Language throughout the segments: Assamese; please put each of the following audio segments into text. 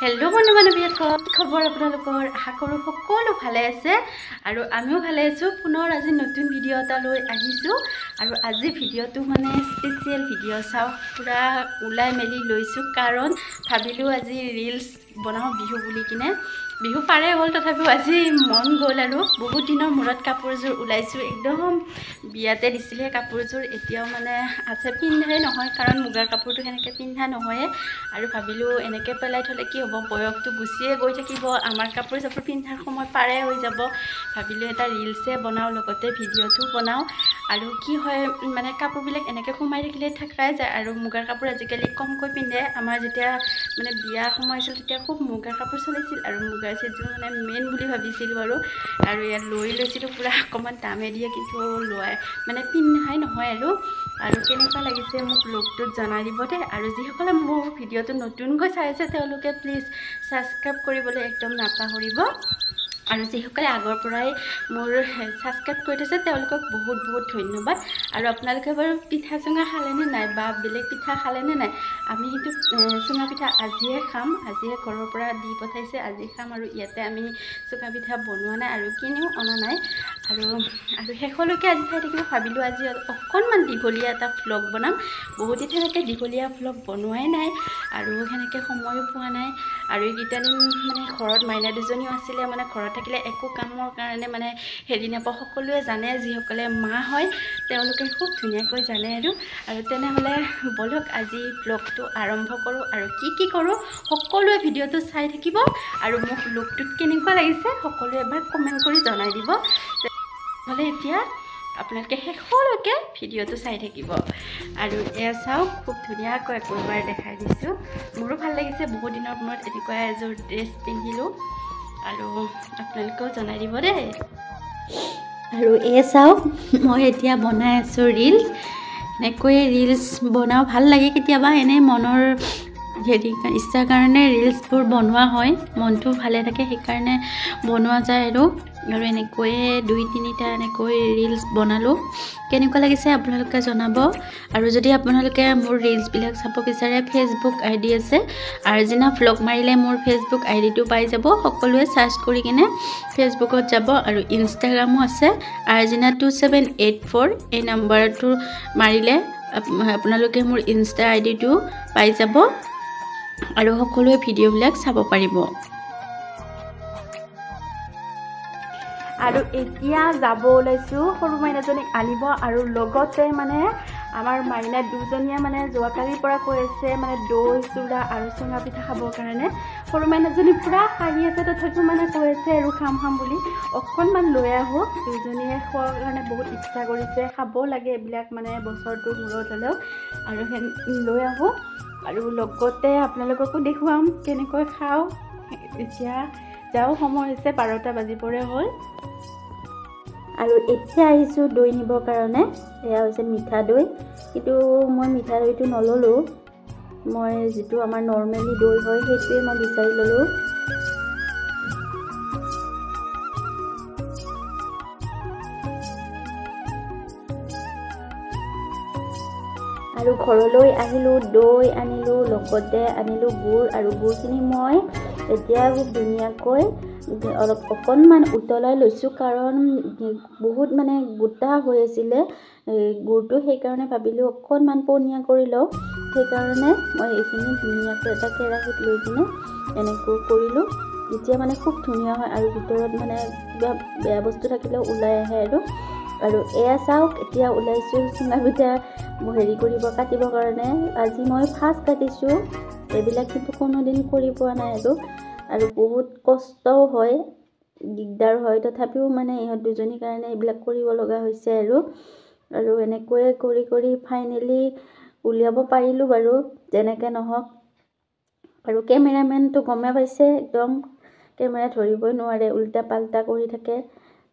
हेलो बंधु बान्धवीসকল खबर আপোনালোকৰ আশা কৰো সকলো ভালে আছে আৰু আমিও ভালে আছো পুনৰ আজি নতুন ভিডিও এটা লৈ আহিছো আৰু আজি ভিডিওটো মানে স্পেশাল ভিডিও চাও পুৰা উলাই মেলি লৈছো কাৰণ ভাবিলো আজি ৰিলস বনাও বিহু বুলি কিনে বিহু পাৰে হ'ল তথাপিও আজি মন গল আৰু বহুত দিনৰ মূৰত কাপোৰজোৰ উলাইছো একদম বিয়াতে দিছিলে কাপোৰজোৰ এতিয়াও মানে আছে পিন্ধাই নহয় কাৰণ মুগাৰ কাপোৰটো হেনেকে পিন্ধা নহয় আৰু ভাবিলো এনেকে পেলাই থলে কি হ'ব বয়সটো গুছিয়ে গৈ থাকিব আমাৰ কাপোৰ চাপোৰ পিন্ধাৰ সময় পাৰে হৈ যাব ভাবিলো এটা ৰিলসে বনাও লগতে ভিডিওটো বনাও আৰু কি হয় মানে কাপোৰবিলাক এনেকে খুমাই ৰাখিলে থাকাই যায় আৰু মুগাৰ কাপোৰ আজিকালি কমকৈ পিন্ধে আমাৰ যেতিয়া মানে বিয়া সময় আছিল তেতিয়া খুব মুগাৰ কাপোৰ চলাইছিল আৰু মুগাৰ সেটযোৰ মানে মেইন বুলি ভাবিছিলো আৰু ইয়াত লৈ লৈছিলো পুৰা অকমান দামে দিয়ে কিন্তু লয় মানে পিন্ধাই নহয় আৰু কেনেকুৱা লাগিছে মোক লুকটোত জনাই দিব দে আৰু যিসকলে মোৰ ভিডিওটো নতুনকৈ চাই আছে তেওঁলোকে প্লিজ সাবস্ক্ৰাইব কৰিবলৈ একদম নাপাহৰিব আৰু যিসকলে আগৰ পৰাই মোৰ সাবস্ক্ৰাইব কৰি থৈছে তেওঁলোকক বহুত বহুত ধন্যবাদ আৰু আপোনালোকে বাৰু পিঠা চুঙা খালেনে নাই বা বেলেগ পিঠা খালেনে নাই আমি কিন্তু চুঙা পিঠা আজিয়ে খাম আজিয়ে ঘৰৰ পৰা দি পঠাইছে আজি খাম আৰু ইয়াতে আমি চুঙা পিঠা বনোৱা নাই আৰু কিনিও অনা নাই আৰু শেষলৈকে আজি চাই থাকিব ভাবিলো আজি অকণমান দীঘলীয়া এটা ভ্লগ বনাম বহুত দিনলৈকে দীঘলীয়া ভ্লগ বনোৱাই নাই আৰু হেনেকে সময়ো পোৱা নাই আৰু এইকেইটা দিন মানে ঘৰত মাইনা দুজনীও আছিলে মানে ঘৰত থাকিলে একো কামৰ কাৰণে মানে হেৰি নাপাওঁ সকলোৱে জানে যিসকলে মা হয় তেওঁলোকে খুব ধুনীয়াকৈ জানে আৰু তেনেহ'লে বলক আজি ব্লগটো আৰম্ভ কৰোঁ আৰু কি কৰোঁ সকলোৱে ভিডিওটো চাই থাকিব আৰু মোক লুকটোত কেনেকুৱা লাগিছে সকলোৱে এবাৰ কমেণ্ট কৰি জনাই দিব নহ'লে এতিয়া আপোনালোকে শেষলৈকে ভিডিওটো চাই থাকিব আৰু এয়া চাওক খুব ধুনীয়াকৈ একবাৰ দেখাই দিছোঁ মোৰো ভাল লাগিছে বহুত দিনৰ মূৰত এনেকুৱা এযোৰ ড্ৰেছ পিন্ধিলোঁ আৰু আপোনালোকেও জনাই দিব দেই আৰু এয়া চাওক মই এতিয়া বনাই আছোঁ ৰিলস এনেকৈ ৰিলস বনাও ভাল লাগে কেতিয়াবা এনে মনৰ হেৰি ইচ্ছাৰ কাৰণে ৰিলসবোৰ বনোৱা হয় মনটো ভালে থাকে সেইকাৰণে বনোৱা যায় আৰু এনেকৈয়ে 2-3টা এনেকৈ ৰিলস বনালোঁ কেনেকুৱা লাগিছে আপোনালোকে জনাব আৰু যদি আপোনালোকে মোৰ ৰিলসবিলাক চাব বিচাৰে ফেচবুক আইডি আছে আৰ্জিনা ভ্লগ মাৰিলে মোৰ ফেচবুক আইডিটো পাই যাব সকলোৱে সাৰ্চ কৰি কিনে ফেচবুকত যাব আৰু ইনষ্টাগ্ৰামো আছে আৰ্জিনা 2784 এই নম্বৰটো মাৰিলে আপোনালোকে মোৰ ইনষ্টা আইডিটো পাই যাব আৰু সকলোৱে ভিডিওবিলাক চাব পাৰিব আৰু এতিয়া যাব ওলাইছো সৰু মাইনাজনীক আনিব আৰু লগতে মানে আমাৰ মাইনা দুজনীয়ে মানে যোৱাকালিৰ পৰা কৈ আছে মানে দৈ চুৰা আৰু চুঙা পিঠা খাবৰ কাৰণে সৰু মাইনাজনী পুৰা কাঢ়ি আছে তথাপিও মানে কৈ আছে আৰু খাম বুলি অকণমান লৈ আহোঁ দুজনীয়ে খোৱাৰ কাৰণে বহুত ইচ্ছা কৰিছে খাব লাগে এইবিলাক মানে বছৰটোৰ মূৰত হ'লেও আৰু লৈ আহোঁ আৰু লগতে আপোনালোককো দেখুৱাম কেনেকৈ খাওঁ এতিয়া যাওঁ সময় হৈছে 12টা বাজিবৰে হ'ল আৰু এতিয়া আহিছোঁ দৈ নিবৰ কাৰণে এয়া হৈছে মিঠা দৈ কিন্তু মই মিঠা দৈটো নললোঁ মই যিটো আমাৰ নৰ্মেলি দৈ হয় সেইটোৱে মই বিচাৰি ল'লোঁ আৰু ঘৰলৈ আহিলোঁ দৈ আনিলোঁ লগতে আনিলোঁ গুড় আৰু গুড়খিনি মই এতিয়া খুব ধুনীয়াকৈ অকণমান উতলাই লৈছোঁ কাৰণ বহুত মানে গোটা হৈ আছিলে গুড়টো সেইকাৰণে ভাবিলোঁ অকণমান পনীয়া কৰি লওঁ সেইকাৰণে মই এইখিনি ধুনীয়াকৈ এটা কেৰাহীত লৈ কিনে এনেকৈ কৰিলোঁ এতিয়া মানে খুব ধুনীয়া হয় আৰু ভিতৰত মানে কিবা বেয়া বস্তু থাকিলেও ওলাই আহে আৰু এয়া চাওক এতিয়া ওলাইছোঁ চুঙা পিঠা হেৰি কাটিবৰ কাৰণে আজি মই ফাৰ্ষ্ট কাটিছোঁ এইবিলাক কিন্তু কোনোদিন কৰি পোৱা নাই আৰু বহুত কষ্টও হয় দিগদাৰ হয় তথাপিও মানে ইহঁত দুজনীৰ কাৰণে এইবিলাক কৰিব লগা হৈছে আৰু এনেকৈয়ে কৰি ফাইনেলি উলিয়াব পাৰিলোঁ বাৰু যেনেকৈ নহওক আৰু কেমেৰামেনটো গমে পাইছে একদম কেমেৰা ধৰিবই নোৱাৰে উল্টা পাল্টা কৰি থাকে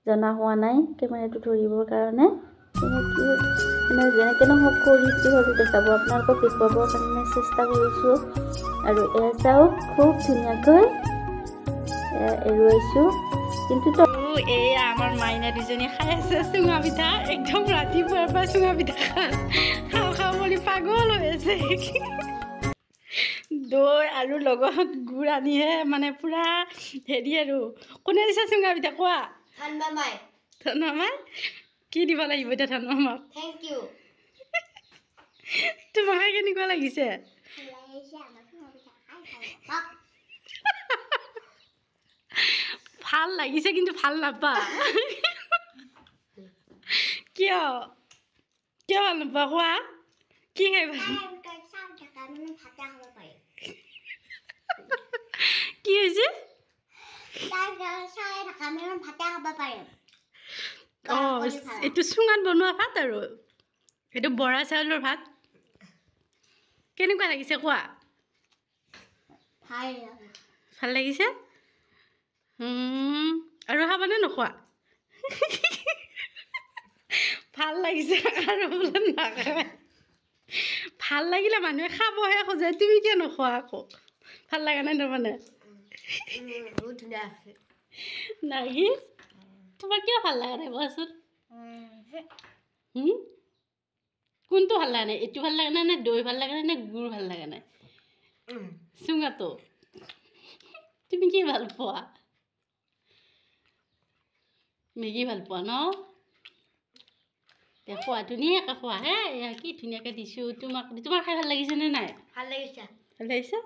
জনা হোৱা নাই কেমেৰাটো ধৰিবৰ কাৰণে মানে যেনেকৈ নহওক কৰিছোঁ আৰু দেখাব আপোনালোকক দেখুৱাবৰ কাৰণে চেষ্টা কৰিছোঁ আৰু এয়া চাওক খুব ধুনীয়াকৈ এৰুৱাইছোঁ কিন্তু এয়া আমাৰ মাইনা দুজনী খাই আছে চুঙা পিঠা একদম ৰাতিপুৱাৰ পৰা চুঙা পিঠা খাওঁ বুলি পাগল হৈ আছে দৈ আৰু লগত গুড় আনিহে মানে পুৰা হেৰি আৰু কোনে দিছে চুঙা পিঠা কোৱা ধনমামাই ধনমামাই কি দিব লাগিব এতিয়া ধনমামাক থেংক ইউ তোমাক কেনেকুৱা লাগিছে ভাল লাগিছে কিন্তু ভাল নাপা কিয় কিয় ভাল নাপা কোৱা কি খাই ভাল কি হৈছে এইটো চুঙাত বনোৱা ভাত আৰু এইটো বৰা চাউলৰ ভাত কেনেকুৱা লাগিছে কোৱা ভাল লাগিছে আৰু খাবানে নোখোৱা ভাল লাগিছে আৰু বোলে নাখায় ভাল লাগিলে মানুহে খাবহে খোজে তুমি কিয় নোখোৱা আকৌ ভাল লগা নাই তাৰমানে নাগিছ তোমাৰ কিয় ভাল লগা নাই কোৱাচোন কোনটো ভাল লগা নাই এইটো ভাল লগা নাই নে দৈ ভাল লগা নাই নে গুড় ভাল লগা নাই চুঙাটো তুমি কি ভাল পোৱা মেগী ভাল পোৱা ন খোৱা ধুনীয়াকৈ খোৱা হে এয়া কি ধুনীয়াকৈ দিছোঁ তোমাক তোমাৰ খাই ভাল লাগিছেনে নাই ভাল লাগিছে ভাল লাগিছে